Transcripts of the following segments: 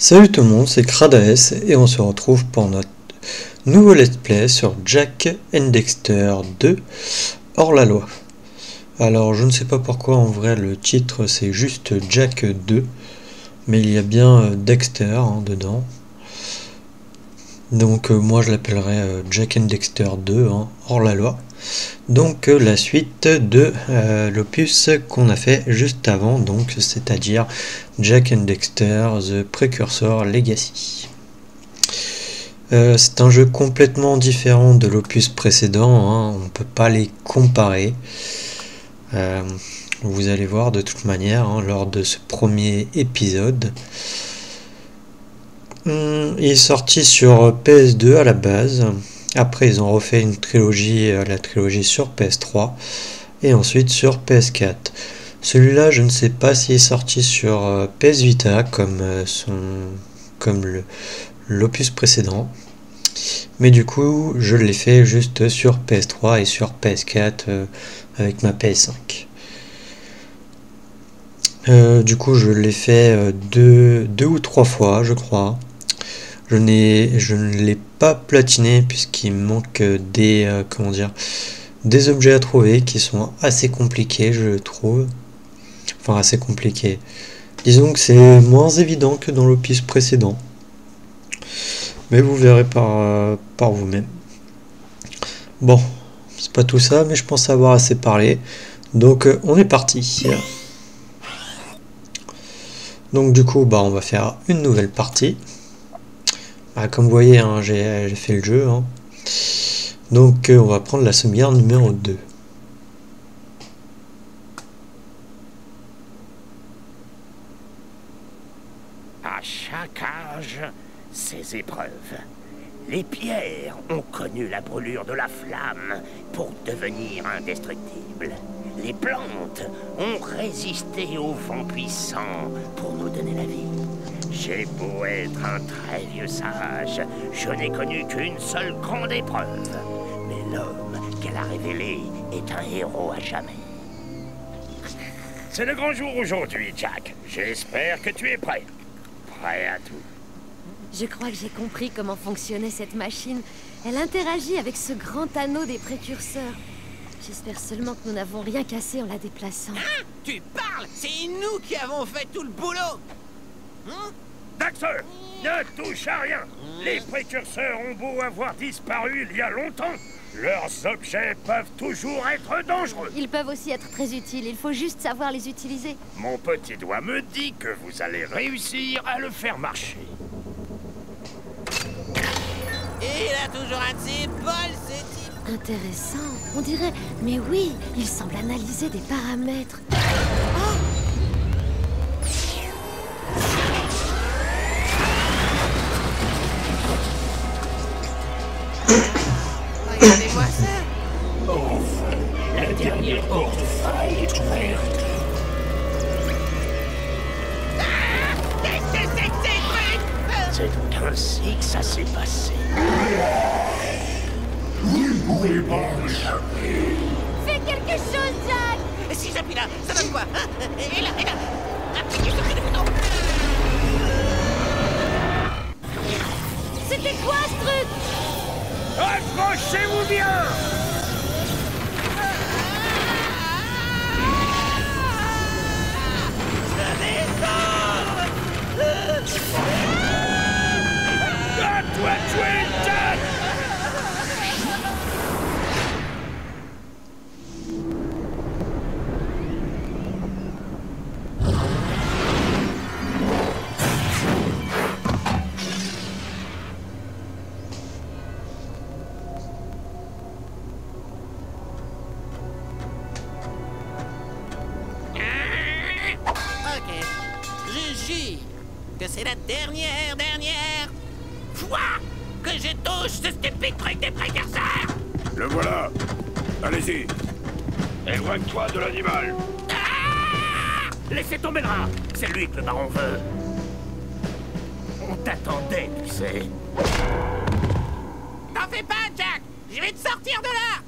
Salut tout le monde, c'est Cradaes et on se retrouve pour notre nouveau let's play sur Jak and Daxter 2 hors la loi. Alors je ne sais pas pourquoi en vrai le titre c'est juste Jak 2, mais il y a bien Daxter dedans. Donc moi je l'appellerai Jak and Daxter 2 hors la loi. Donc la suite de l'opus qu'on a fait juste avant, donc c'est-à-dire Jak and Daxter The Precursor Legacy. C'est un jeu complètement différent de l'opus précédent, on ne peut pas les comparer. Vous allez voir de toute manière lors de ce premier épisode. Il est sorti sur PS2 à la base. Après ils ont refait une trilogie, la trilogie sur PS3 et ensuite sur PS4. Celui-là je ne sais pas s'il est sorti sur PS Vita comme l'opus précédent, mais du coup je l'ai fait juste sur PS3 et sur PS4 avec ma PS5. Du coup je l'ai fait deux ou trois fois je crois. Je ne l'ai pas platiné puisqu'il me manque des objets à trouver qui sont assez compliqués, je trouve. Enfin assez compliqués. Disons que c'est moins évident que dans l'opus précédent. Mais vous verrez par vous-même. Bon, c'est pas tout ça, mais je pense avoir assez parlé. Donc on est parti. Donc du coup, on va faire une nouvelle partie. Comme vous voyez, j'ai fait le jeu. Donc on va prendre la sauvegarde numéro 2. À chaque âge, ses épreuves. Les pierres ont connu la brûlure de la flamme pour devenir indestructibles. Les plantes ont résisté au vent puissant pour nous donner la vie. J'ai beau être un très vieux sage, je n'ai connu qu'une seule grande épreuve. Mais l'homme qu'elle a révélé est un héros à jamais. C'est le grand jour aujourd'hui, Jak. J'espère que tu es prêt. Prêt à tout. Je crois que j'ai compris comment fonctionnait cette machine. Elle interagit avec ce grand anneau des précurseurs. J'espère seulement que nous n'avons rien cassé en la déplaçant. Hein? Tu parles? C'est nous qui avons fait tout le boulot. Daxter, ne touche à rien. Les précurseurs ont beau avoir disparu il y a longtemps. Leurs objets peuvent toujours être dangereux. Ils peuvent aussi être très utiles, il faut juste savoir les utiliser. Mon petit doigt me dit que vous allez réussir à le faire marcher. Et il a toujours un de ses bols, ce type. Intéressant, on dirait... Mais oui, il semble analyser des paramètres. Regardez-moi ça. La dernière porte faille est ouverte. Qu'est-ce que c'est que ces trucs? C'est ainsi que ça s'est passé. Vous ne pouvez pas m'échapper. Fais quelque chose, Jack! Si j'appuie là, ça donne quoi? Et là, et là. Appuyez sur le bouton. C'était quoi ce truc? Accrochez-vous bien! À toi de jouer, Jak! Ok. Je jure que c'est la dernière fois que je touche ce stupide truc des précurseurs. Le voilà! Allez-y! Éloigne-toi de l'animal! Laissez tomber le rat! C'est lui que le baron veut! On t'attendait, tu sais! T'en fais pas, Jak. Je vais te sortir de là.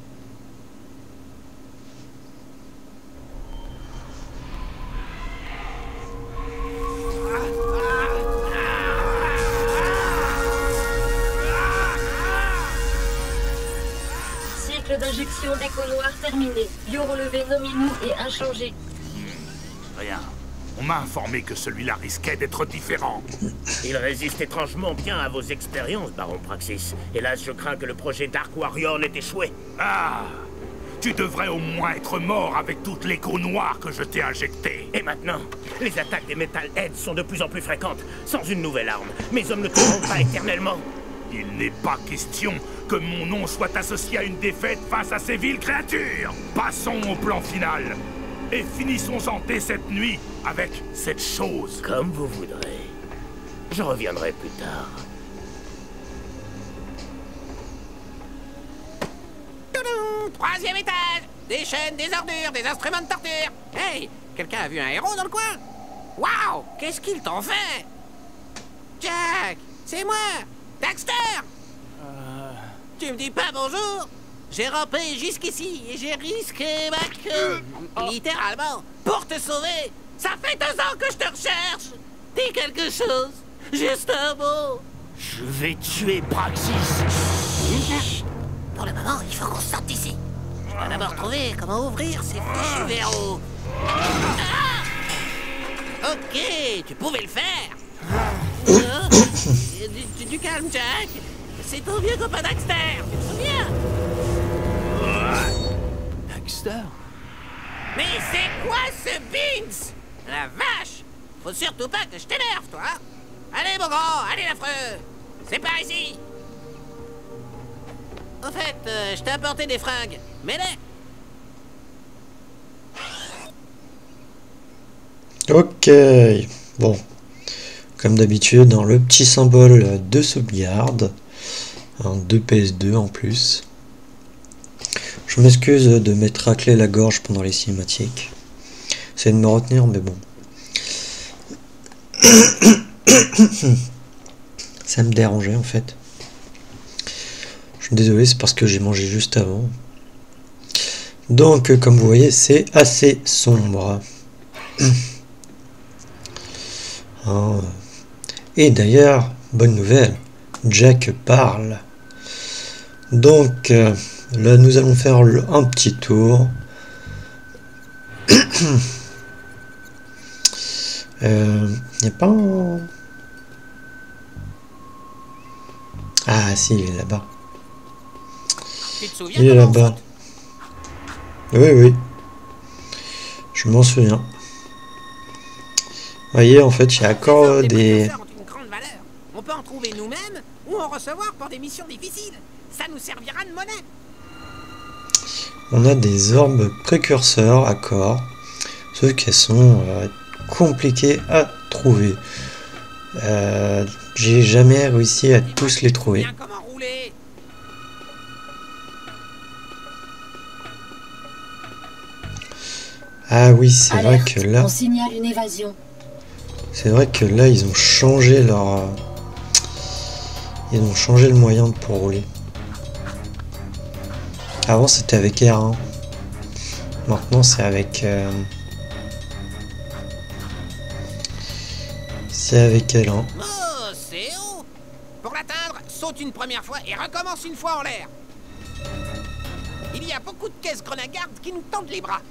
Injection d'écho noir terminée. Bio relevé nominaux et inchangé. Rien. On m'a informé que celui-là risquait d'être différent. Il résiste étrangement bien à vos expériences, Baron Praxis. Hélas, je crains que le projet Dark Warrior n'ait échoué. Ah! Tu devrais au moins être mort avec toute l'écho noire que je t'ai injectée. Et maintenant, les attaques des Metalheads sont de plus en plus fréquentes. Sans une nouvelle arme, mes hommes ne tourneront pas éternellement. Il n'est pas question que mon nom soit associé à une défaite face à ces viles créatures. Passons au plan final. Et finissons-en dès cette nuit avec cette chose. Comme vous voudrez. Je reviendrai plus tard. Toudou, 3e étage. Des chaînes, des ordures, des instruments de torture. Hey, quelqu'un a vu un héros dans le coin? Waouh, qu'est-ce qu'ils t'ont fait? Jack, c'est moi, Daxter. Tu me dis pas bonjour? J'ai rampé jusqu'ici et j'ai risqué ma queue, littéralement, pour te sauver. Ça fait 2 ans que je te recherche. Dis quelque chose, juste un mot. Je vais tuer Praxis. Pour le moment, il faut qu'on sorte d'ici. Je dois d'abord trouver comment ouvrir ces fichus verrous. Ah! Ok, tu pouvais le faire. Du calme, Jack. C'est ton vieux copain Daxter. Tu te souviens? Daxter? Mais c'est quoi ce Binks? La vache! Faut surtout pas que je t'énerve, toi! Allez, mon grand, allez, l'affreux! C'est par ici! Au fait, je t'ai apporté des fringues. Mets-les! Ok, bon, comme d'habitude, dans le petit symbole de sauvegarde, de PS2 en plus. Je m'excuse de m'être raclé la gorge pendant les cinématiques. C'est de me retenir, mais bon. Ça me dérangeait en fait. Je suis désolé, c'est parce que j'ai mangé juste avant. Donc, comme vous voyez, c'est assez sombre. Et d'ailleurs, bonne nouvelle, Jack parle. Donc, là, nous allons faire un petit tour. Il n'y a pas un... Ah, si, il est là-bas. Tu te souviens Il est comment on là-bas. saute? Oui, oui. Je m'en souviens. Vous voyez, en fait, il y a encore Les des... précurseurs ont une grande valeur. On peut en trouver nous-mêmes ou en recevoir pour des missions difficiles. Ça nous servira de monnaie. On a des orbes précurseurs à corps, sauf qu'elles sont compliquées à trouver. J'ai jamais réussi à tous les trouver. Bien comment rouler. Ah oui, c'est vrai que là... On signale une évasion. C'est vrai que là, ils ont changé leur... Ils ont changé le moyen pour rouler. Avant, c'était avec R1. Maintenant, c'est avec... C'est avec L1. Oh, c'est haut. Pour l'atteindre, saute une première fois et recommence une fois en l'air. Il y a beaucoup de caisses grenagardes qui nous tendent les bras.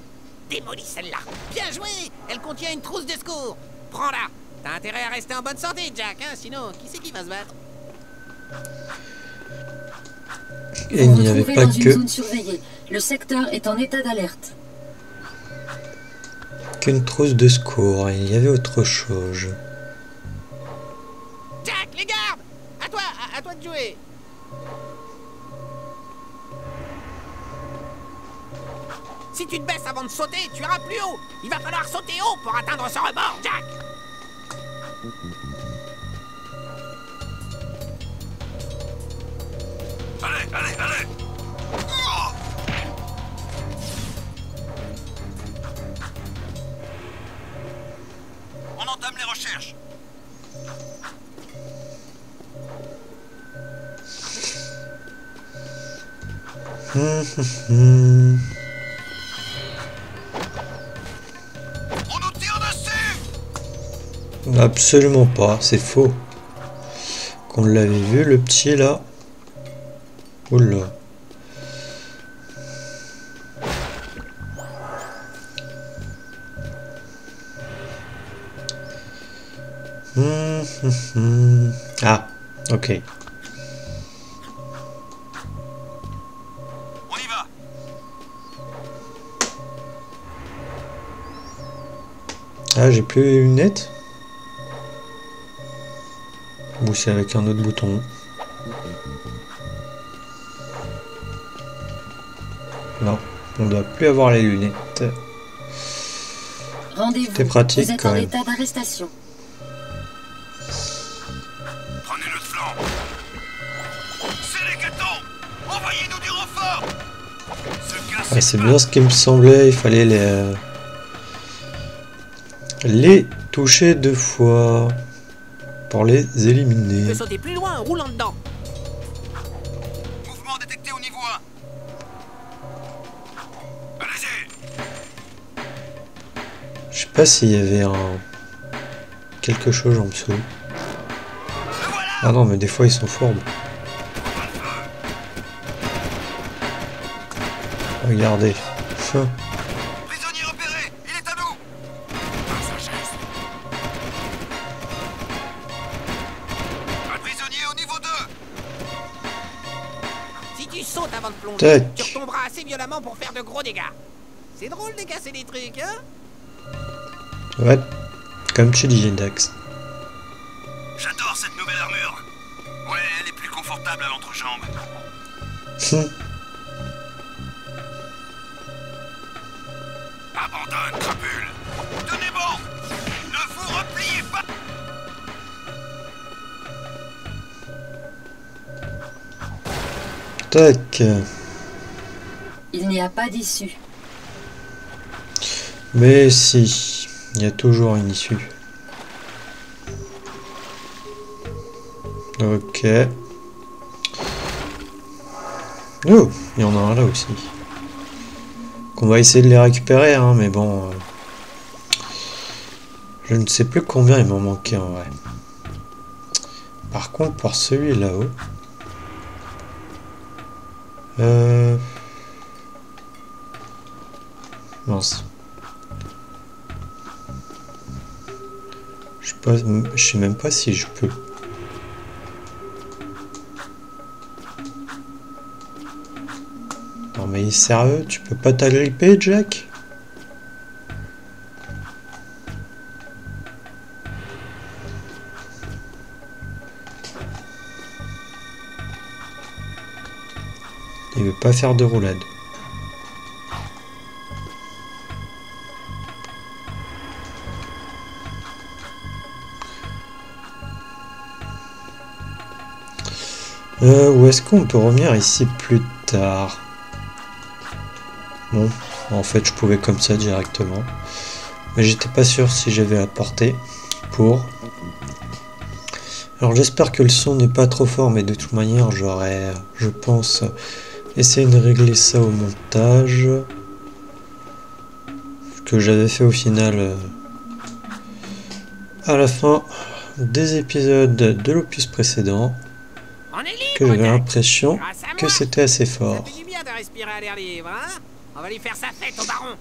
Démolis celle-là. Bien joué. Elle contient une trousse de secours. Prends-la. T'as intérêt à rester en bonne santé, Jack, hein, sinon, qui c'est qui va se battre? Et il n'y avait pas dans une que... zone surveillée. Le secteur est en état d'alerte. qu'une trousse de secours. Il y avait autre chose. Jack, les gardes! À toi de jouer. Si tu te baisses avant de sauter, tu iras plus haut. Il va falloir sauter haut pour atteindre ce rebord, Jack. Allez! On entame les recherches. On nous tire dessus. Absolument pas, c'est faux. Qu'on l'avait vu, le petit là. Oula. Ah, ok. On y va. Ah, j'ai plus les lunettes. Ou c'est avec un autre bouton. Non, on doit plus avoir les lunettes. Rendez-vous. C'est pratique Vous êtes quand en même. état d'arrestation. Prenez notre flanc. C'est l'hécatombe. Envoyez-nous du renfort. Ce gars, Ah, c'est bien ce qui me semblait, il fallait les toucher 2 fois pour les éliminer. Tu peux sauter plus loin en roulant dedans. Mouvement détecté au niveau 1. Allez-y. Je sais pas s'il y avait quelque chose en dessous. Ah non, mais des fois ils sont fourbes. Regardez. Prisonnier repéré. Il est à nous. Un prisonnier au niveau 2. Si tu sautes avant de plonger, Tac. tu retomberas assez violemment pour faire de gros dégâts. C'est drôle de casser des trucs, hein? Ouais, comme tu dis, Dax. J'adore cette nouvelle armure. Ouais, elle est plus confortable à l'entrejambe. Abandonne, crapule. Tenez bon. Ne vous repliez pas. Tac. Il n'y a pas d'issue. Mais si, il y a toujours une issue. Ok. Oh, il y en a un là aussi. On va essayer de les récupérer, hein, mais bon... je ne sais plus combien il m'en manquait en vrai. Par contre, pour celui là-haut... Mince. Je sais même pas si je peux. Non mais sérieux, tu peux pas t'agripper, Jack? Il veut pas faire de roulade. Où est-ce qu'on peut revenir ici plus tard? Bon, en fait je pouvais comme ça directement. Mais j'étais pas sûr si j'avais la portée pour... Alors j'espère que le son n'est pas trop fort, mais de toute manière j'aurais, je pense, essayé de régler ça au montage. Ce que j'avais fait au final à la fin des épisodes de l'opus précédent. On est libre, Que j'avais Jack. l'impression Grâce à que moi. c'était assez Ça fort. fait du bien de respirer à l'air libre, hein? On va lui faire sa fête au baron.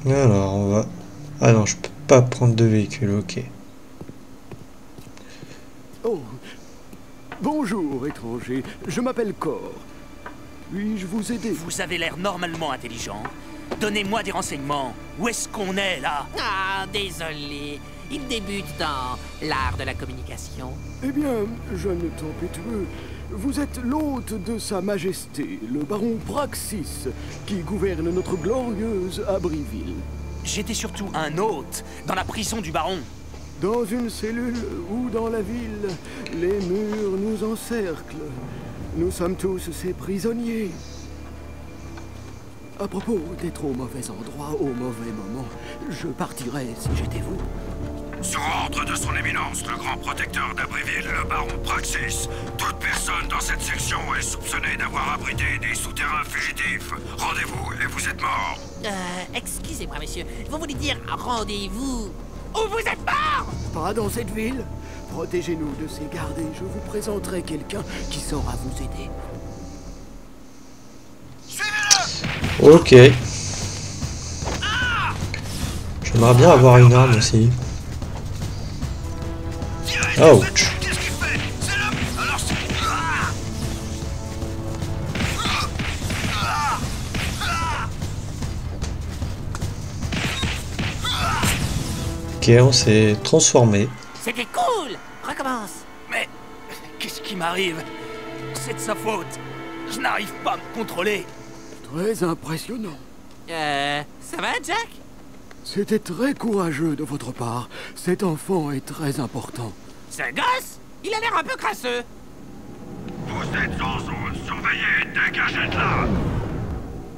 Alors on va... Ah non, je peux pas prendre de véhicule, ok. Oh, bonjour étranger, je m'appelle Cor. Puis-je vous aider? Vous avez l'air normalement intelligent. Donnez-moi des renseignements. Où est-ce qu'on est, là? Ah, désolé. Il débute dans l'art de la communication. Eh bien, jeune tempétueux, vous êtes l'hôte de Sa Majesté, le baron Praxis, qui gouverne notre glorieuse Abbeville. J'étais surtout un hôte dans la prison du baron. Dans une cellule ou dans la ville, les murs nous encerclent. Nous sommes tous ces prisonniers. À propos d'être au mauvais endroit au mauvais moment, je partirais si j'étais vous. Sur ordre de son éminence, le grand protecteur d'Abbeville, le baron Praxis, toute personne dans cette section est soupçonnée d'avoir abrité des souterrains fugitifs. Rendez-vous et vous êtes mort. Excusez-moi, monsieur. Vous voulez dire rendez-vous où vous êtes mort? Pas dans cette ville. Protégez-nous de ces gardes et je vous présenterai quelqu'un qui saura vous aider. Ok. J'aimerais bien avoir une arme aussi. Ouch. Ok, on s'est transformé. C'était cool. Recommence. Mais qu'est-ce qui m'arrive? C'est de sa faute. Je n'arrive pas à me contrôler. Très impressionnant. Ça va, Jack? C'était très courageux de votre part. Cet enfant est très important. Ce gosse, il a l'air un peu crasseux. Vous êtes en zone surveillée, dégagez de là!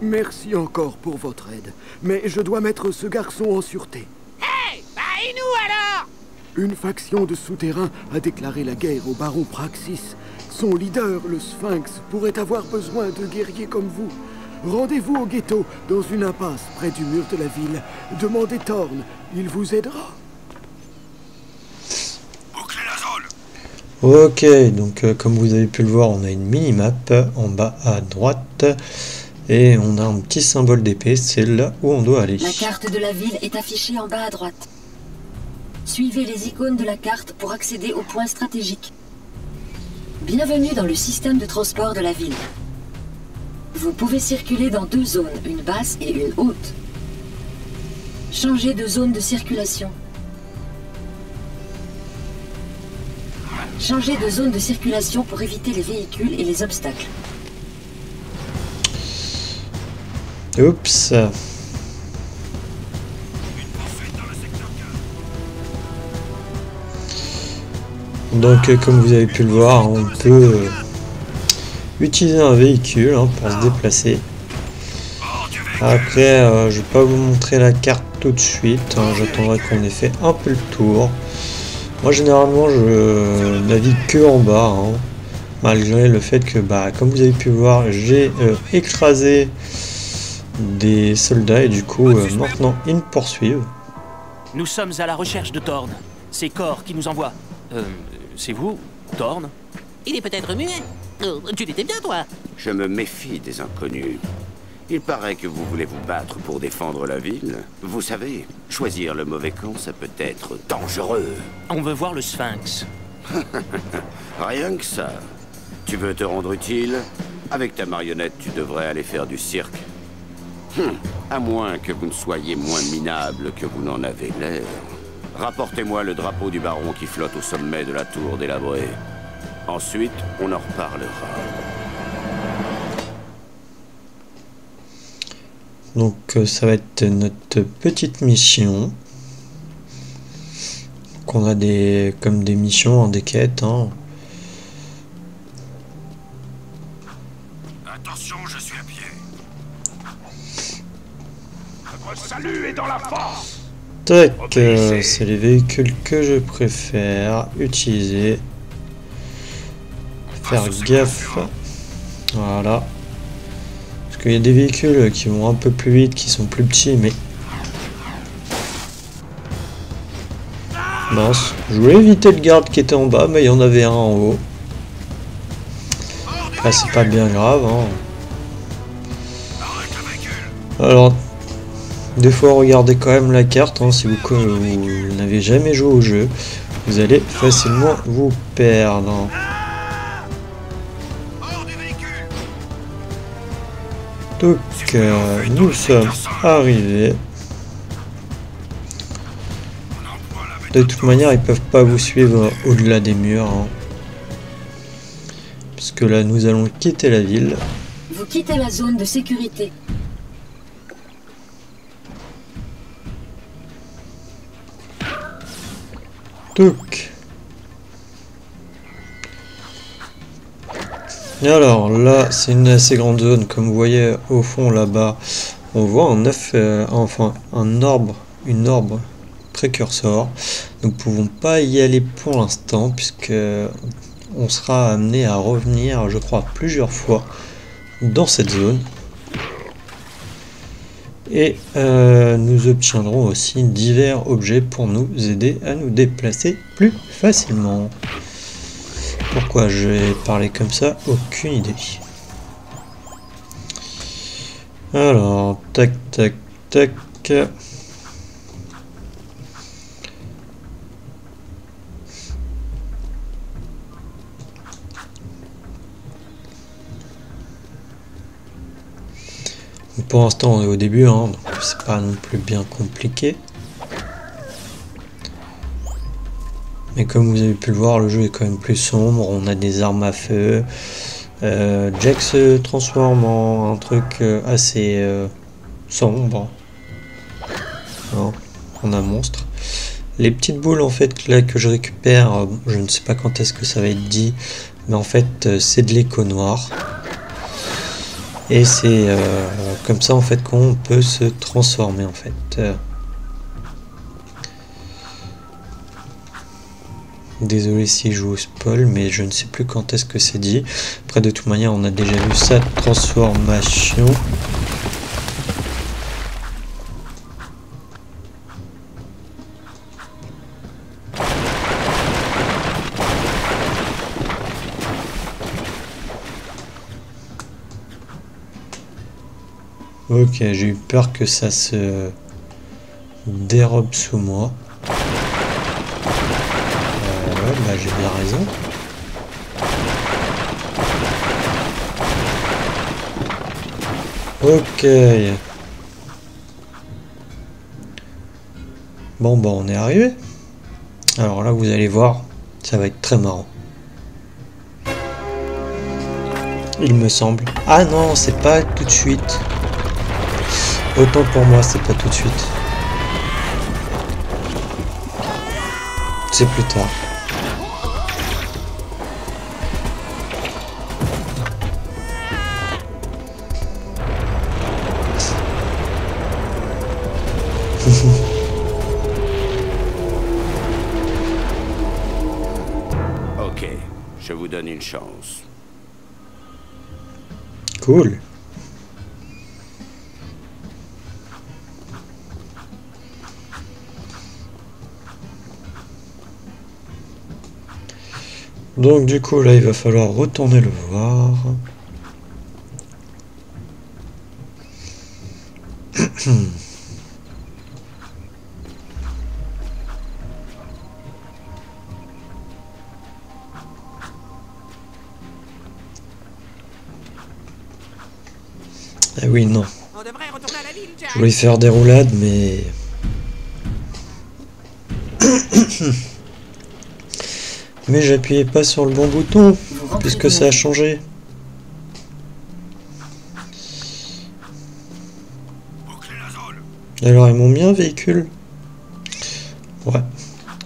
Merci encore pour votre aide. Mais je dois mettre ce garçon en sûreté. Hey, bah et nous alors? Une faction de souterrains a déclaré la guerre au baron Praxis. Son leader, le Sphinx, pourrait avoir besoin de guerriers comme vous. Rendez-vous au ghetto, dans une impasse près du mur de la ville. Demandez Thorn, il vous aidera. Bouclez la zone! Ok, donc comme vous avez pu le voir, on a une mini-map en bas à droite. Et on a un petit symbole d'épée, c'est là où on doit aller. La carte de la ville est affichée en bas à droite. Suivez les icônes de la carte pour accéder aux points stratégiques. Bienvenue dans le système de transport de la ville. Vous pouvez circuler dans 2 zones, une basse et une haute. Changez de zone de circulation. Changez de zone de circulation pour éviter les véhicules et les obstacles. Oups. Donc comme vous avez pu le voir, on peut utiliser un véhicule pour se déplacer. Après, je vais pas vous montrer la carte tout de suite, j'attendrai qu'on ait fait un peu le tour. Moi généralement je navigue que en bas, malgré le fait que comme vous avez pu voir, j'ai écrasé des soldats et du coup maintenant ils me poursuivent. Nous sommes à la recherche de Thorn. C'est Cor qui nous envoie. C'est vous, Thorn? Il est peut-être muet. Tu l'étais bien, toi. Je me méfie des inconnus. Il paraît que vous voulez vous battre pour défendre la ville. Vous savez, choisir le mauvais camp, ça peut être dangereux. On veut voir le Sphinx. Rien que ça. Tu veux te rendre utile? Avec ta marionnette, tu devrais aller faire du cirque. À moins que vous ne soyez moins minable que vous n'en avez l'air. Rapportez-moi le drapeau du baron qui flotte au sommet de la tour délabrée. Ensuite, on en reparlera. Donc ça va être notre petite mission. Qu'on a comme des missions, des quêtes. Attention, je suis à pied. Votre salut est dans la force. Tac, c'est les véhicules que je préfère utiliser. Faire gaffe. Voilà. Parce qu'il y a des véhicules qui vont un peu plus vite, qui sont plus petits, mais... Mince. Je voulais éviter le garde qui était en bas, mais il y en avait un en haut. Ah, c'est pas bien grave, Alors... Des fois, regardez quand même la carte, si vous n'avez jamais joué au jeu, vous allez facilement vous perdre. Donc, nous sommes arrivés. De toute manière, ils peuvent pas vous suivre au-delà des murs. Puisque là, nous allons quitter la ville. Vous quittez la zone de sécurité. Donc. Et alors là, c'est une assez grande zone. Comme vous voyez au fond là-bas, on voit un orbe, une orbe précurseur. Nous ne pouvons pas y aller pour l'instant puisque on sera amené à revenir, je crois, plusieurs fois dans cette zone. Et nous obtiendrons aussi divers objets pour nous aider à nous déplacer plus facilement. Pourquoi je vais parler comme ça? Aucune idée. Alors, tac, tac, tac. pour l'instant on est au début, hein, donc c'est pas non plus bien compliqué. Mais comme vous avez pu le voir, le jeu est quand même plus sombre, on a des armes à feu. Jack se transforme en un truc assez sombre. Alors, on a un monstre. Les petites boules en fait là que je récupère, je ne sais pas quand est-ce que ça va être dit, mais en fait c'est de l'écho noir. Et c'est comme ça en fait qu'on peut se transformer en fait. Désolé si je vous spoil, mais je ne sais plus quand est-ce que c'est dit. Après de toute manière on a déjà vu sa transformation. Ok, j'ai eu peur que ça se dérobe sous moi. Ouais, bah j'ai bien raison. Ok. Bon, bah on est arrivé. Alors là, vous allez voir, ça va être très marrant. Il me semble. Ah non, c'est pas tout de suite. Autant pour moi, c'est pas tout de suite. C'est plus tard. Ok, je vous donne une chance. Cool. Donc du coup là il va falloir retourner le voir. Ah oui non. On devrait retourner à la ville, Jack. Je voulais faire des roulades mais... Mais j'appuyais pas sur le bon bouton, puisque ça a changé. Alors ils m'ont mis un véhicule. Ouais.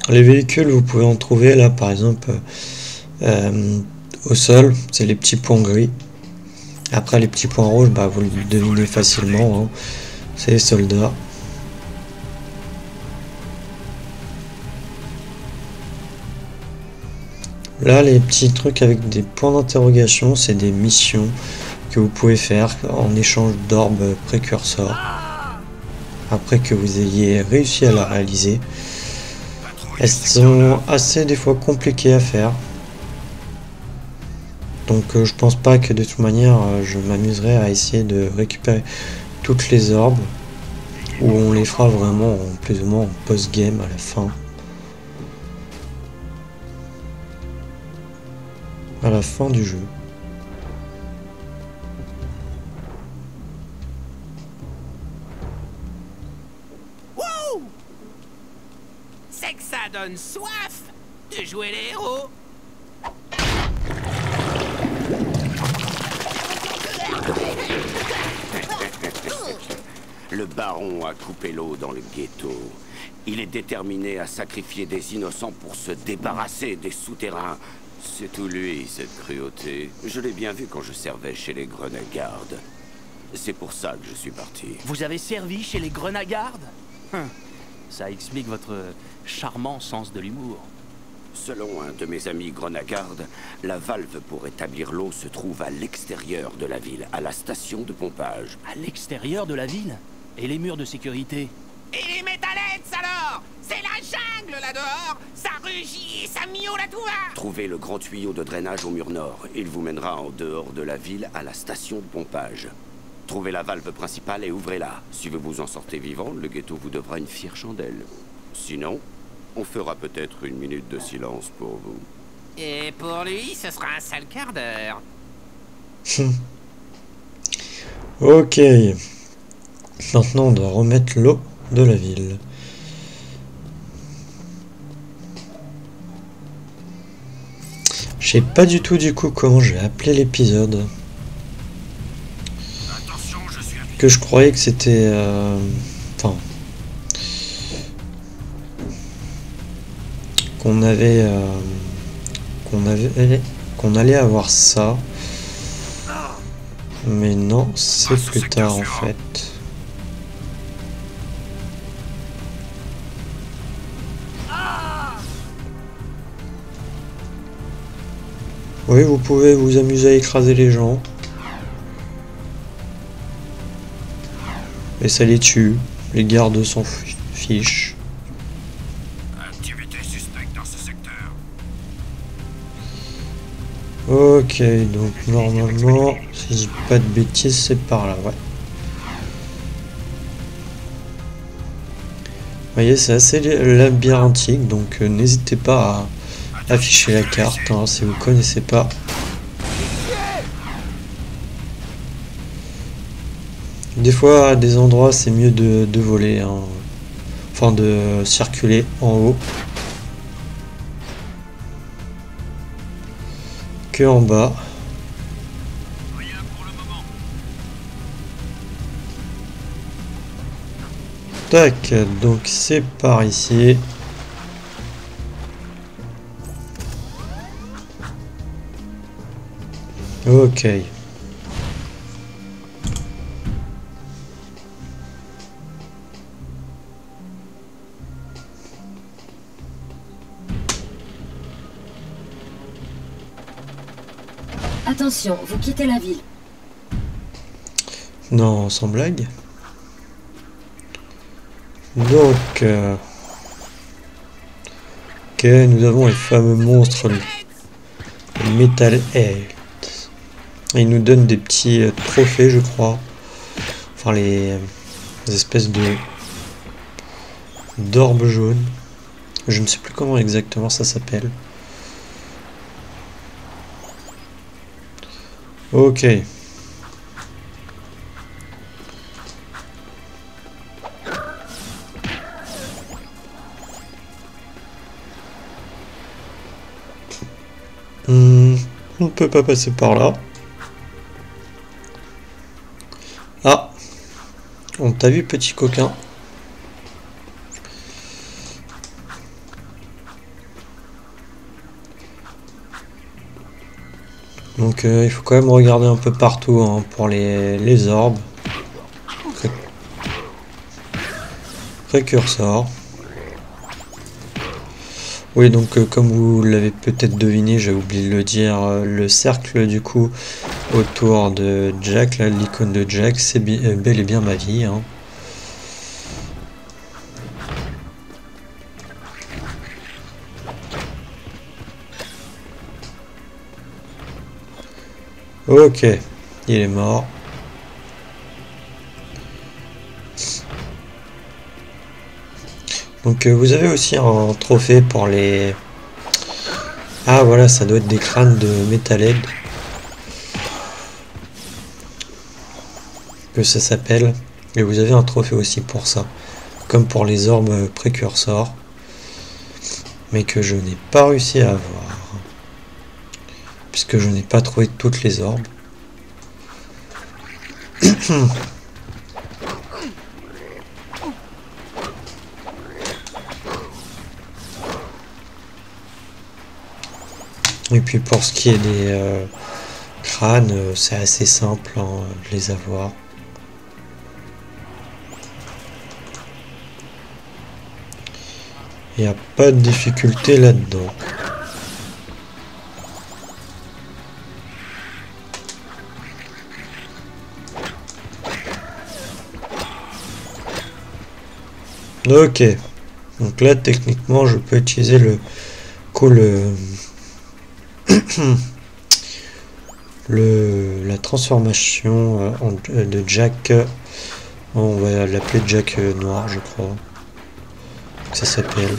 Les véhicules, vous pouvez en trouver là par exemple au sol, c'est les petits points gris. Après les petits points rouges, bah, vous le devinez facilement, hein. C'est les soldats. Là, les petits trucs avec des points d'interrogation, c'est des missions que vous pouvez faire en échange d'orbes précurseurs. Après que vous ayez réussi à la réaliser. Elles sont assez des fois compliquées à faire. Donc je pense pas que de toute manière je m'amuserai à essayer de récupérer toutes les orbes. Ou on les fera vraiment plus ou moins en post-game à la fin. À la fin du jeu. Wouh! C'est que ça donne soif de jouer les héros. Le baron a coupé l'eau dans le ghetto. Il est déterminé à sacrifier des innocents pour se débarrasser des souterrains. C'est tout lui, cette cruauté. Je l'ai bien vu quand je servais chez les Grenagardes. C'est pour ça que je suis parti. Vous avez servi chez les Grenagardes? Ça explique votre charmant sens de l'humour. Selon un de mes amis Grenagardes, la valve pour établir l'eau se trouve à l'extérieur de la ville, à la station de pompage. À l'extérieur de la ville? Et les murs de sécurité? Et les métallettes alors? C'est la jungle là dehors. Ça rugit et ça miaule à tout va. Trouvez le grand tuyau de drainage au mur nord. Il vous mènera en dehors de la ville à la station de pompage. Trouvez la valve principale et ouvrez-la. Si vous vous en sortez vivant, le ghetto vous devra une fière chandelle. Sinon, on fera peut-être une minute de silence pour vous. Et pour lui, ce sera un sale quart d'heure. Ok. Maintenant, on doit remettre l'eau de la ville. Je sais pas du tout du coup comment je vais appeler l'épisode. Que je croyais que c'était... Enfin... qu'on allait avoir ça. Mais non, c'est plus tard en fait. Oui, vous pouvez vous amuser à écraser les gens. Et ça les tue. Les gardes s'en fichent. Activité suspecte dans ce secteur. Ok, donc normalement, si je dis pas de bêtises, c'est par là, ouais. Vous voyez, c'est assez labyrinthique, donc n'hésitez pas à afficher la carte hein, si vous connaissez pas. Des fois, à des endroits, c'est mieux de voler, hein. Enfin de circuler en haut que en bas. Tac, donc c'est par ici. Ok. Attention, vous quittez la ville. Non, sans blague. Donc, ok, nous avons les fameux monstres, les Metal Head. Ils nous donnent des petits trophées, je crois. Enfin, les espèces d'orbes jaunes. Je ne sais plus comment exactement ça s'appelle. Ok. On ne peut pas passer par là. Ah, on t'a vu, petit coquin. Donc il faut quand même regarder un peu partout hein, pour les orbes. Précurseur. Oui, donc comme vous l'avez peut-être deviné, j'ai oublié de le dire, le cercle du coup autour de Jack, là, l'icône de Jack, c'est bel et bien ma vie. Hein. Ok, il est mort. Donc vous avez aussi un trophée pour les... Ah voilà, ça doit être des crânes de Metal Head. Que ça s'appelle. Et vous avez un trophée aussi pour ça. Comme pour les orbes précurseurs. Mais que je n'ai pas réussi à avoir. Puisque je n'ai pas trouvé toutes les orbes. Et puis pour ce qui est des crânes, c'est assez simple hein, de les avoir. Il n'y a pas de difficulté là-dedans. Ok. Donc là, techniquement, je peux utiliser le la transformation de Jack. On va l'appeler Jack noir, je crois. Ça s'appelle.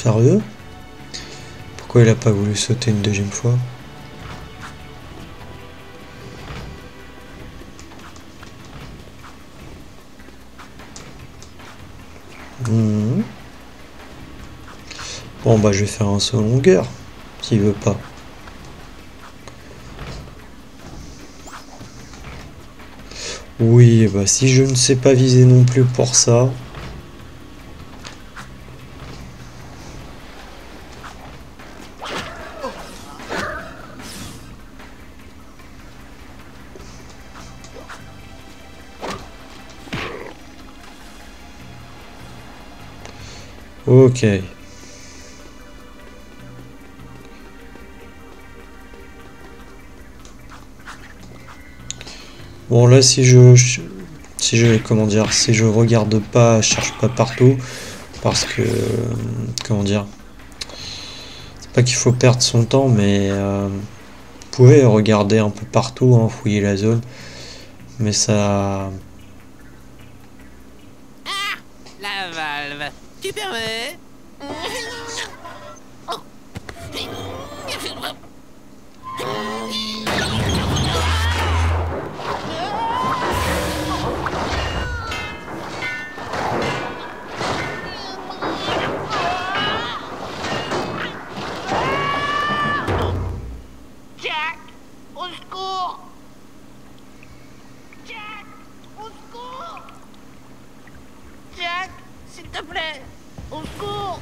Sérieux? Pourquoi il a pas voulu sauter une deuxième fois? Bon bah je vais faire un saut en longueur, s'il veut pas. Oui, bah si je ne sais pas viser non plus pour ça. Ok. Bon là si je comment dire, si je regarde pas, je cherche pas partout parce que comment dire, c'est pas qu'il faut perdre son temps, mais vous pouvez regarder un peu partout, hein, fouiller la zone, mais ça. Ah, la valve. Tu permets? Jack, au secours! Jack, au secours! Jack, s'il te plaît, au secours!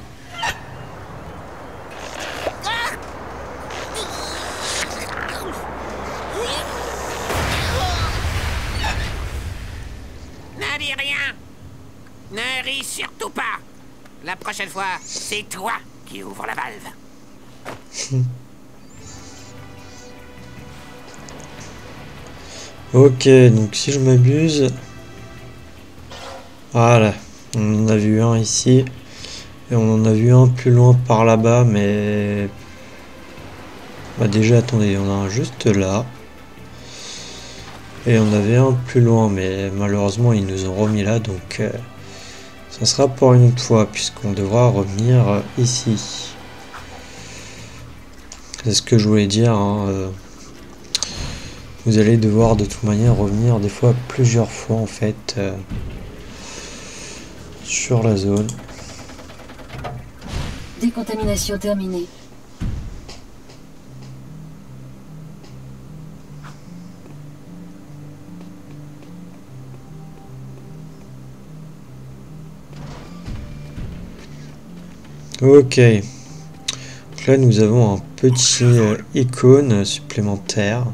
Ne dis rien. Ne ris surtout pas. La prochaine fois, c'est toi qui ouvre la valve. Ok, donc si je m'abuse, voilà, on en a vu un ici et on en a vu un plus loin par là-bas, mais bah déjà attendez, on a un juste là et on avait un plus loin, mais malheureusement ils nous ont remis là, donc ça sera pour une autre fois puisqu'on devra revenir ici. C'est ce que je voulais dire, hein, vous allez devoir de toute manière revenir des fois plusieurs fois en fait sur la zone. Décontamination terminée. Ok. Donc là nous avons un petit icône supplémentaire.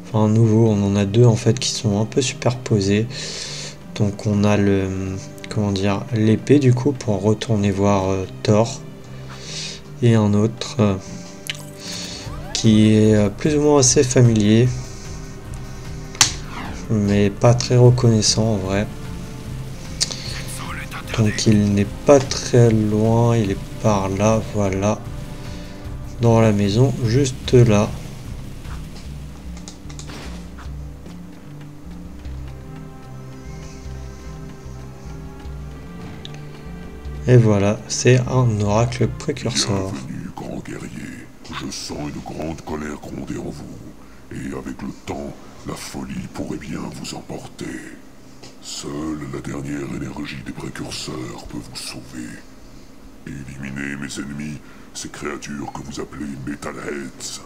Enfin nouveau, on en a deux en fait qui sont un peu superposés. Donc on a le comment dire, l'épée du coup pour retourner voir Thor, et un autre qui est plus ou moins assez familier mais pas très reconnaissant en vrai. Donc il n'est pas très loin, il est par là, voilà, dans la maison juste là. Et voilà, c'est un oracle précurseur. Bienvenue, grand guerrier. Je sens une grande colère gronder en vous. Et avec le temps, la folie pourrait bien vous emporter. Seule la dernière énergie des précurseurs peut vous sauver. Éliminez mes ennemis, ces créatures que vous appelez Metalheads.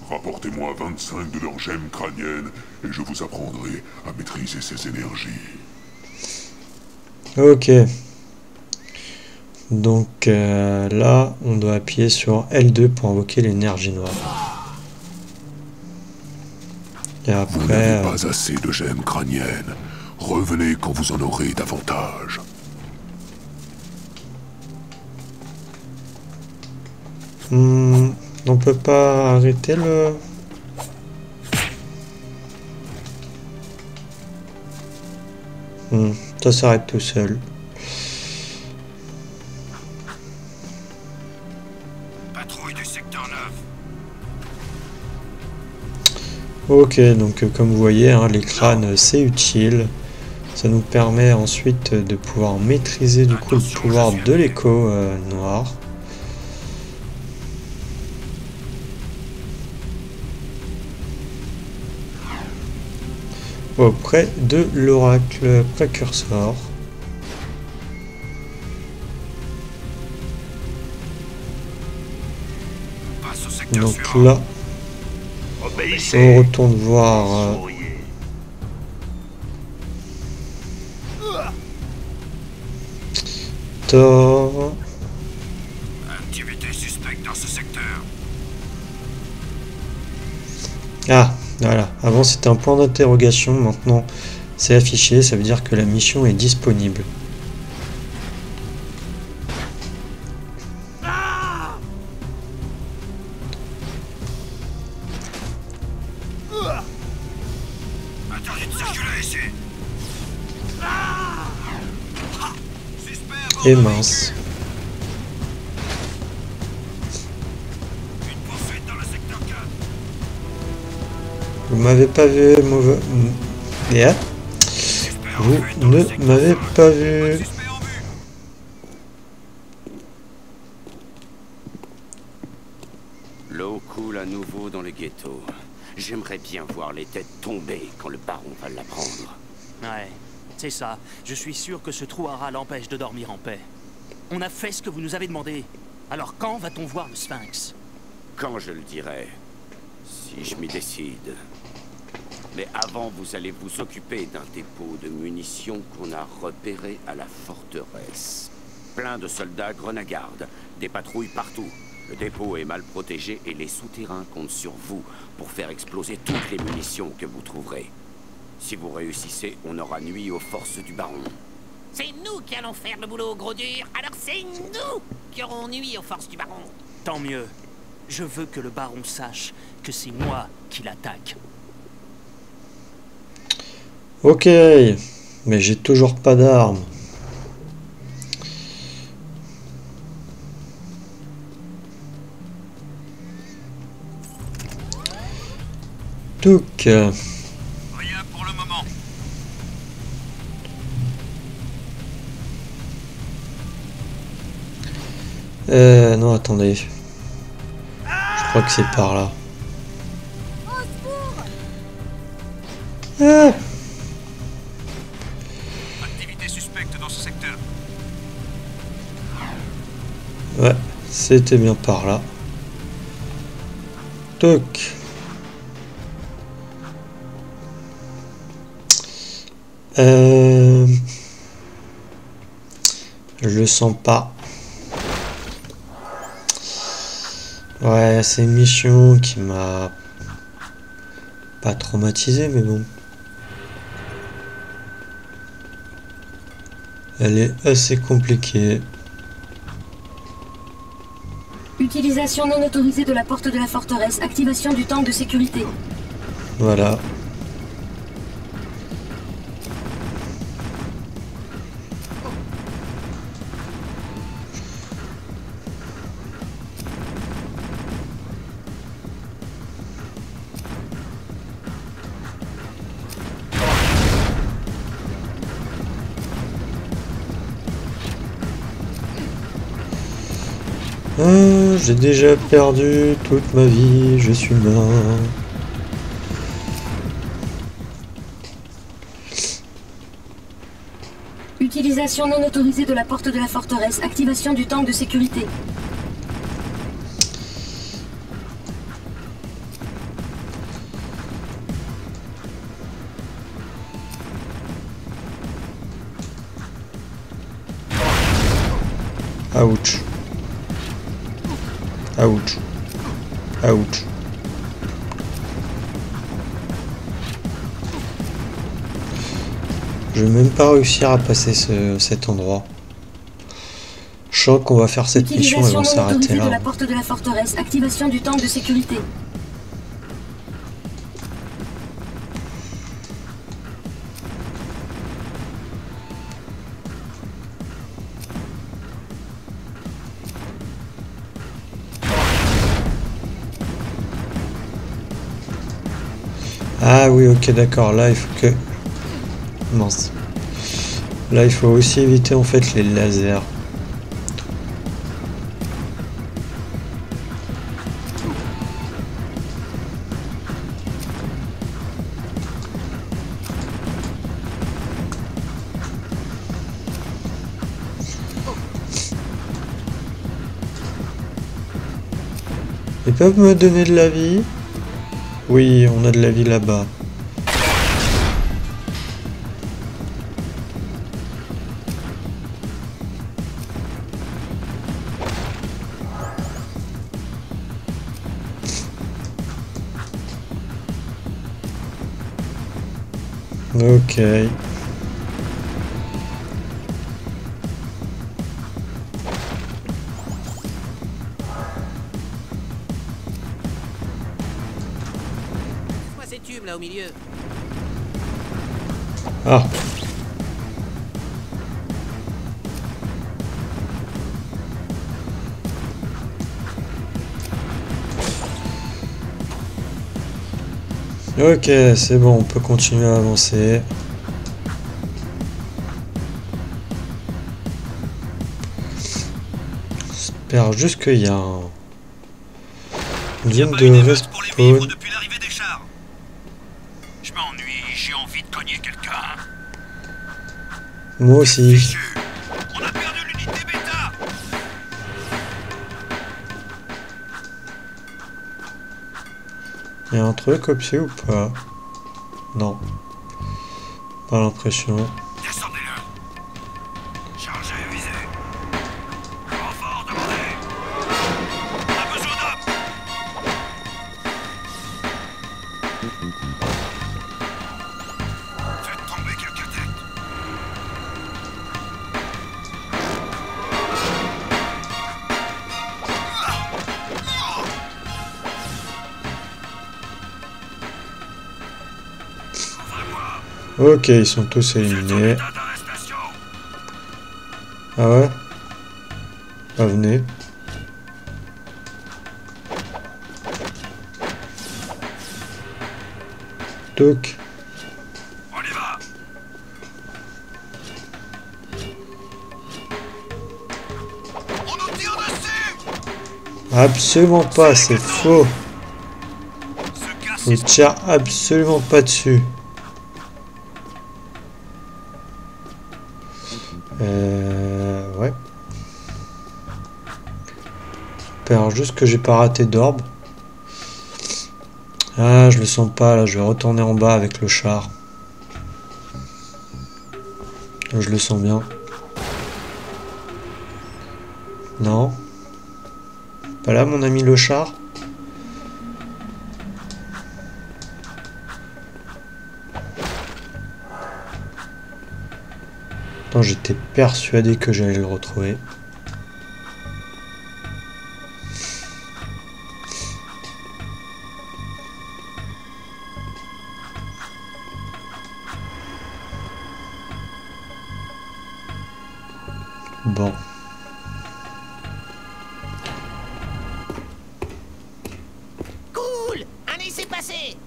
Rapportez-moi 25 de leurs gemmes crâniennes et je vous apprendrai à maîtriser ces énergies. Ok. Donc là, on doit appuyer sur L2 pour invoquer l'énergie noire. Et après... Vous n'avez pas assez de gemmes crâniennes. Revenez quand vous en aurez davantage. On peut pas arrêter le... ça s'arrête tout seul. Ok, donc comme vous voyez, hein, les crânes c'est utile. Ça nous permet ensuite de pouvoir maîtriser du coup le pouvoir de l'écho noir. Auprès de l'oracle précurseur. Donc là, on retourne voir Thor. Activité suspecte dans ce secteur. Ah, voilà. Avant c'était un point d'interrogation, maintenant c'est affiché, ça veut dire que la mission est disponible. Et mince. Vous m'avez pas vu, mauvais. Yeah. Vous ne m'avez pas vu. L'eau coule à nouveau dans le ghetto. J'aimerais bien voir les têtes tomber quand le baron va l'apprendre. Ouais, c'est ça. Je suis sûr que ce trou à rats l'empêche de dormir en paix. On a fait ce que vous nous avez demandé. Alors quand va-t-on voir le Sphinx? Quand je le dirai. Si je m'y décide. Mais avant, vous allez vous occuper d'un dépôt de munitions qu'on a repéré à la forteresse. Plein de soldats grenagardes, des patrouilles partout. Le dépôt est mal protégé et les souterrains comptent sur vous pour faire exploser toutes les munitions que vous trouverez. Si vous réussissez, on aura nui aux forces du baron. C'est nous qui allons faire le boulot, gros dur. Alors c'est nous qui aurons nui aux forces du baron. Tant mieux. Je veux que le baron sache que c'est moi qui l'attaque. Ok, mais j'ai toujours pas d'armes. Donc. Rien pour le moment. Non, attendez. Je crois que c'est par là. Ah. Activité suspecte dans ce secteur. Ouais, c'était bien par là. Toc. Je le sens pas. Ouais, c'est une mission qui m'a pas traumatisé, mais bon. Elle est assez compliquée. Utilisation non autorisée de la porte de la forteresse. Activation du tank de sécurité. Voilà. J'ai déjà perdu toute ma vie, je suis mort. Utilisation non autorisée de la porte de la forteresse. Activation du tank de sécurité. Ouch. Ouch. Ouch. Je vais même pas réussir à passer cet endroit. Je sens qu'on va faire cette mission et on va s'arrêter là. De la porte de la forteresse. Activation du tank de sécurité. Ah oui, ok, d'accord. Là, il faut que... Mince. Là, il faut aussi éviter en fait les lasers. Ils peuvent me donner de la vie? Oui, on a de la vie là-bas. Ok. Moi ces tubes là au milieu. Ah. Ok, c'est bon, on peut continuer à avancer. J'espère juste qu'il y a une zone de respawn. Depuis l'arrivée des chars. Je m'ennuie, j'ai envie de cogner quelqu'un. Moi aussi. On a perdu l'unité bêta. Il y a un truc au pied ou pas? Non. Pas l'impression. Descendez-le. Chargez, visez. Renfort demandé. On a besoin d'hommes. Faites tomber quelques têtes. Ok, ils sont tous éliminés. Ah ouais? Ah, venez. Toc. On y va. On nous tire dessus. Absolument pas, c'est faux. On ne tire absolument pas dessus. Ouais. J'espère juste que j'ai pas raté d'orbe. Ah, je le sens pas là, je vais retourner en bas avec le char. Je le sens bien. Non. Pas là mon ami le char. Attends, j'étais persuadé que j'allais le retrouver. Bon. Cool! Un essai passé!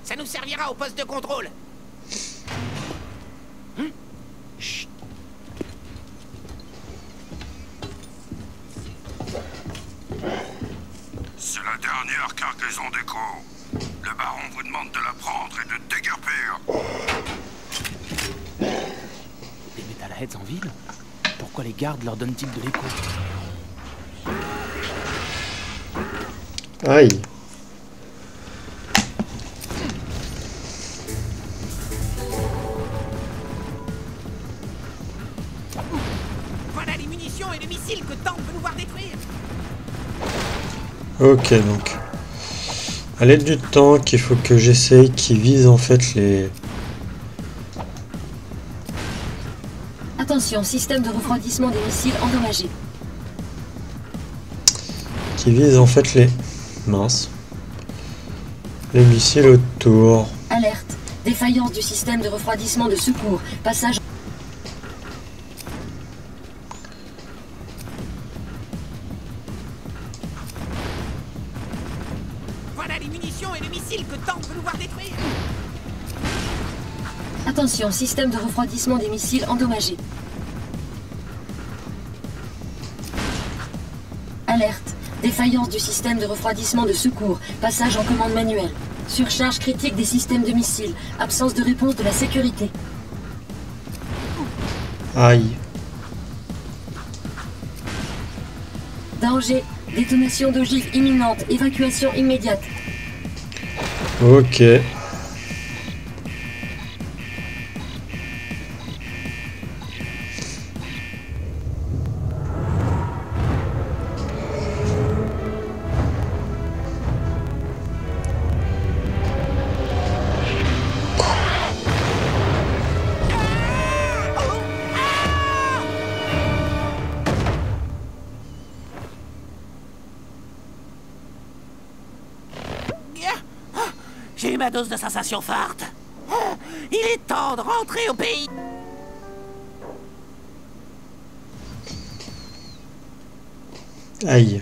Ça nous servira au poste de contrôle. Chut. C'est la dernière cargaison d'écho. Le baron vous demande de la prendre et de déguerpir. Des metalheads en ville? Pourquoi les gardes leur donnent-ils de l'écho? Aïe. Voilà les munitions et les missiles que Tank veut nous voir détruire. Ok, donc. À l'aide du tank, il faut que j'essaye qu'il vise en fait les... Attention, système de refroidissement des missiles endommagé. Qui vise en fait les... Mince. Les missiles autour. Alerte. Défaillance du système de refroidissement de secours. Passage... Voilà les munitions et les missiles que Tank veut nous voir détruire. Attention, système de refroidissement des missiles endommagé. Alerte. Défaillance du système de refroidissement de secours. Passage en commande manuelle. Surcharge critique des systèmes de missiles. Absence de réponse de la sécurité. Aïe. Danger. Détonation d'ogive imminente. Évacuation immédiate. Ok. J'ai eu ma dose de sensations fortes. Il est temps de rentrer au pays. Aïe.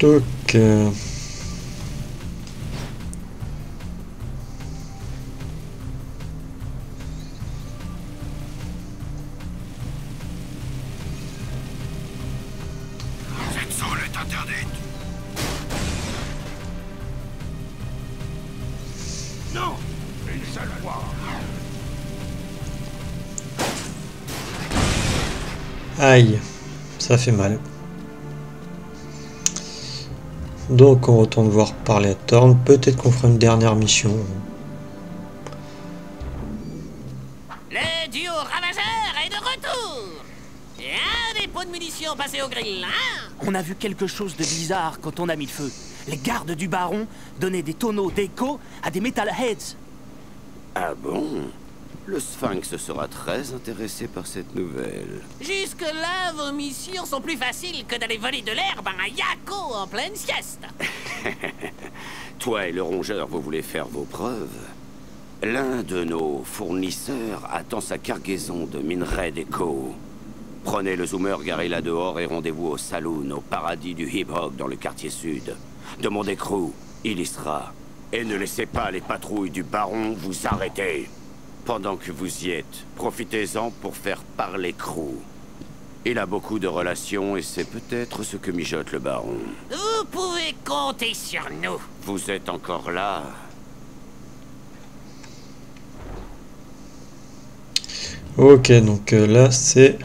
Donc... Cette zone est interdite. Non, une seule fois. Aïe, ça fait mal. Donc on retourne voir parler à Thorn. Peut-être qu'on fera une dernière mission. Le duo ravageur est de retour. Et un dépôt de munitions passé au grill, hein? On a vu quelque chose de bizarre quand on a mis le feu. Les gardes du baron donnaient des tonneaux d'écho à des metalheads. Ah bon? Le Sphinx sera très intéressé par cette nouvelle. Jusque-là, vos missions sont plus faciles que d'aller voler de l'herbe à un yako en pleine sieste. Toi et le rongeur, vous voulez faire vos preuves? L'un de nos fournisseurs attend sa cargaison de minerais d'écho. Prenez le zoomer garé là dehors et rendez-vous au saloon, au paradis du hip-hop dans le quartier sud. Demandez Crew, il y sera. Et ne laissez pas les patrouilles du baron vous arrêter. Pendant que vous y êtes, profitez-en pour faire parler Crew. Il a beaucoup de relations et c'est peut-être ce que mijote le baron. Vous pouvez compter sur nous. Vous êtes encore là? Ok, donc là c'est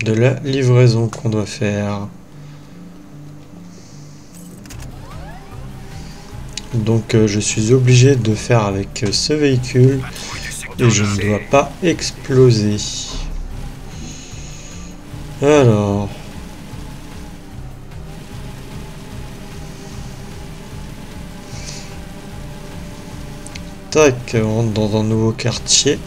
de la livraison qu'on doit faire. Donc je suis obligé de faire avec ce véhicule et je ne dois pas exploser. Alors... Tac, on rentre dans un nouveau quartier.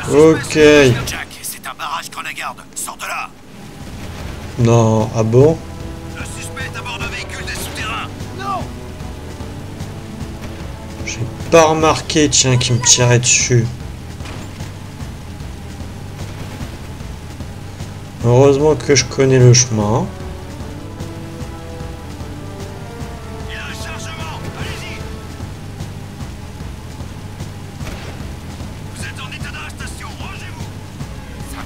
Ok. Jack, c'est un barrage Grenade. Sors de là. Non, ah bon? Le suspect est à bord d'un véhicule des souterrains. Non. J'ai pas remarqué, tiens, qui me tirait dessus. Heureusement que je connais le chemin. Il y a un chargement. Allez-y. Vous êtes en état d'arrestation. Rangez-vous.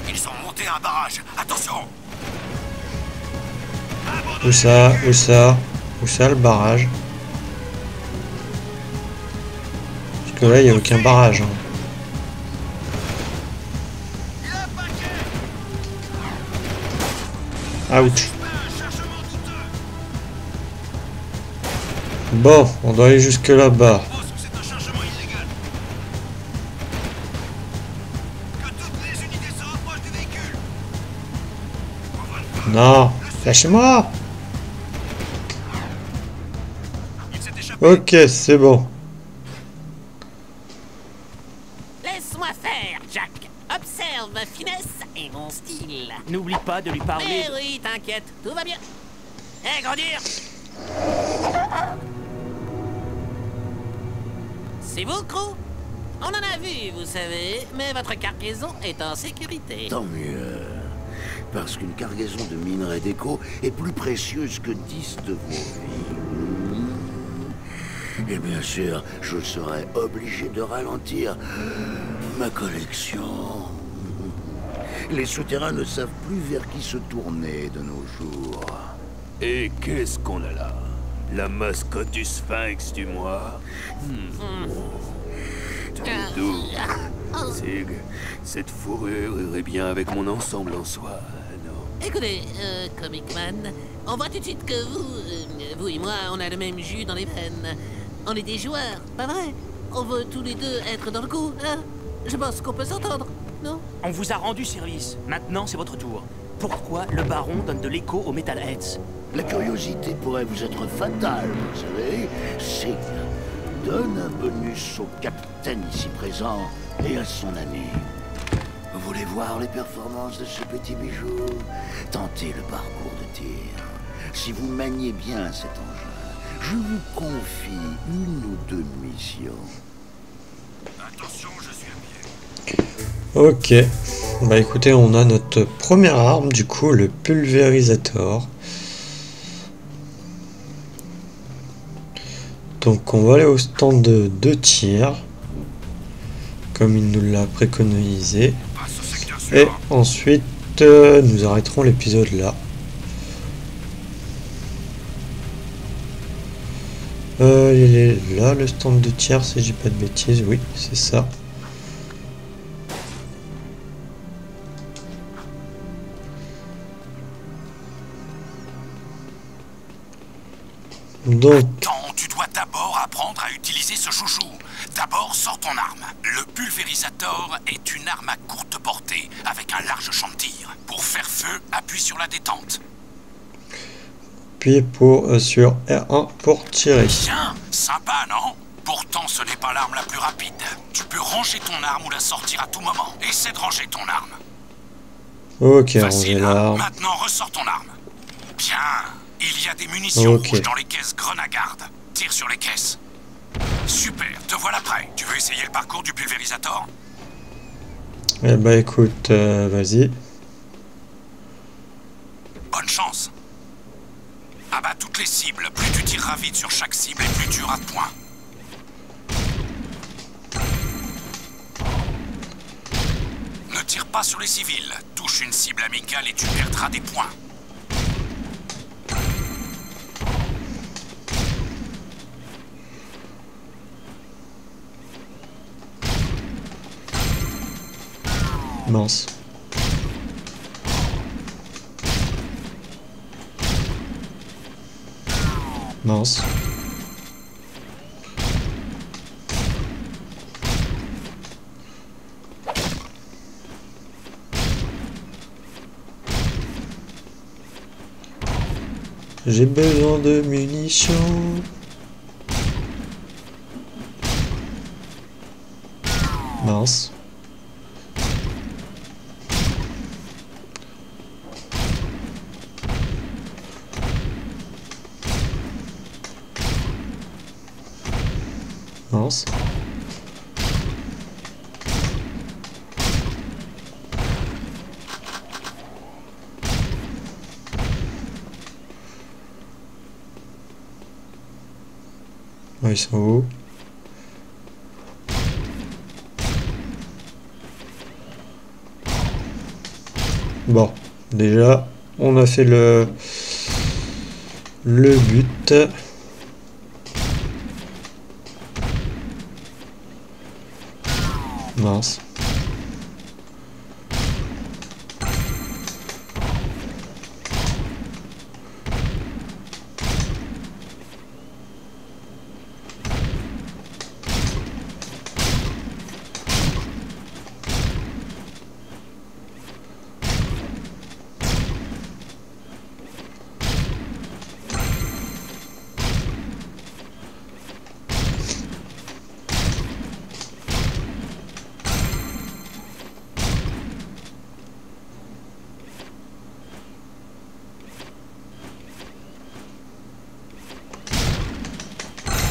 Ils ont monté un barrage. Attention. Où ça? Où ça? Où ça le barrage? Parce que là, il n'y a aucun barrage. Hein. Ouch. Bon, on doit aller jusque là-bas. Non, lâchez-moi. Ok, c'est bon. Laisse-moi faire, Jack. Observe ma finesse et mon style. N'oublie pas de lui parler. Mais oui, t'inquiète, tout va bien. Hé, grandir. C'est vous, Crew? On en a vu, vous savez, mais votre cargaison est en sécurité. Tant mieux. Parce qu'une cargaison de minerais d'écho est plus précieuse que 10 de vos vies. Et bien sûr, je serai obligé de ralentir ma collection. Les souterrains ne savent plus vers qui se tourner de nos jours. Et qu'est-ce qu'on a là? La mascotte du Sphinx du mois? Sig, cette fourrure irait bien avec mon ensemble en soi, non? Écoutez, Comic Man, on voit tout de suite que vous et moi, on a le même jus dans les veines. On est des joueurs, pas vrai? On veut tous les deux être dans le coup, hein? Je pense qu'on peut s'entendre, non? On vous a rendu service. Maintenant, c'est votre tour. Pourquoi le baron donne de l'écho aux Metalheads? La curiosité pourrait vous être fatale, vous savez. Sig donne un bonus au capitaine ici présent et à son ami. Vous voulez voir les performances de ce petit bijou? Tentez le parcours de tir. Si vous maniez bien cet engin, je vous confie une ou deux missions. Attention, je suis à pied. Ok. Bah écoutez, on a notre première arme, du coup, le pulvérisateur. Donc on va aller au stand de tir, comme il nous l'a préconisé. Et ensuite, nous arrêterons l'épisode là. Il est là, le stand de tir, si j'ai pas de bêtises. Oui, c'est ça. Donc... Tu dois d'abord apprendre à utiliser ce chouchou. D'abord, sors ton arme. Le pulvérisateur est une arme à courte portée, avec un large champ de tir. Pour faire feu, appuie sur la détente. Puis sur R1 pour tirer. Tiens, sympa, non? Pourtant, ce n'est pas l'arme la plus rapide. Tu peux ranger ton arme ou la sortir à tout moment. Essaie de ranger ton arme. Ok, ranger Facile, hein? l'arme. Maintenant, ressors ton arme. Bien. Il y a des munitions rouges dans les caisses Grenagarde. Tire sur les caisses. Super, te voilà prêt. Tu veux essayer le parcours du pulvérisateur? Eh bah écoute, vas-y. Bonne chance. Abat toutes les cibles. Plus tu tireras vite sur chaque cible et plus tu auras de points. Ne tire pas sur les civils. Touche une cible amicale et tu perdras des points. Mince. Mince. J'ai besoin de munitions. Mince. Mince. Ils sont où? Bon, déjà, on a fait le but. Mince.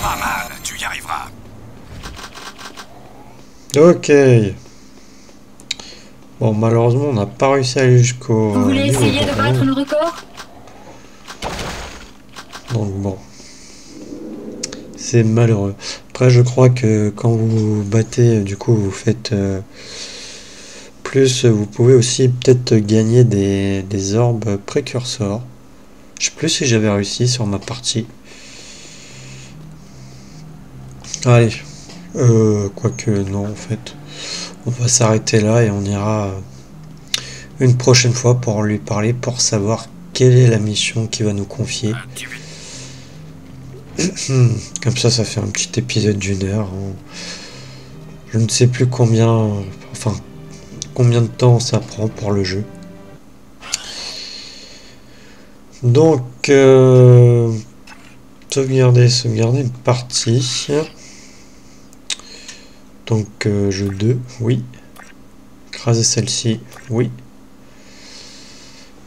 Pas mal, tu y arriveras. Ok. Bon, malheureusement, on n'a pas réussi à aller jusqu'au... Vous voulez essayer de battre le record? Donc bon. C'est malheureux. Après, je crois que quand vous battez, du coup, vous faites... plus, vous pouvez aussi peut-être gagner des orbes précurseurs. Je sais plus si j'avais réussi sur ma partie. Allez. Quoique, non, en fait. On va s'arrêter là et on ira une prochaine fois pour lui parler, pour savoir quelle est la mission qu'il va nous confier. Comme ça fait un petit épisode d'une heure. Je ne sais plus combien... Enfin, combien de temps ça prend pour le jeu. Donc, sauvegarder une partie. Donc, jeu 2, oui. Écraser celle-ci, oui.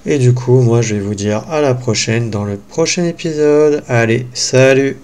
Et du coup, moi, je vais vous dire à la prochaine dans le prochain épisode. Allez, salut!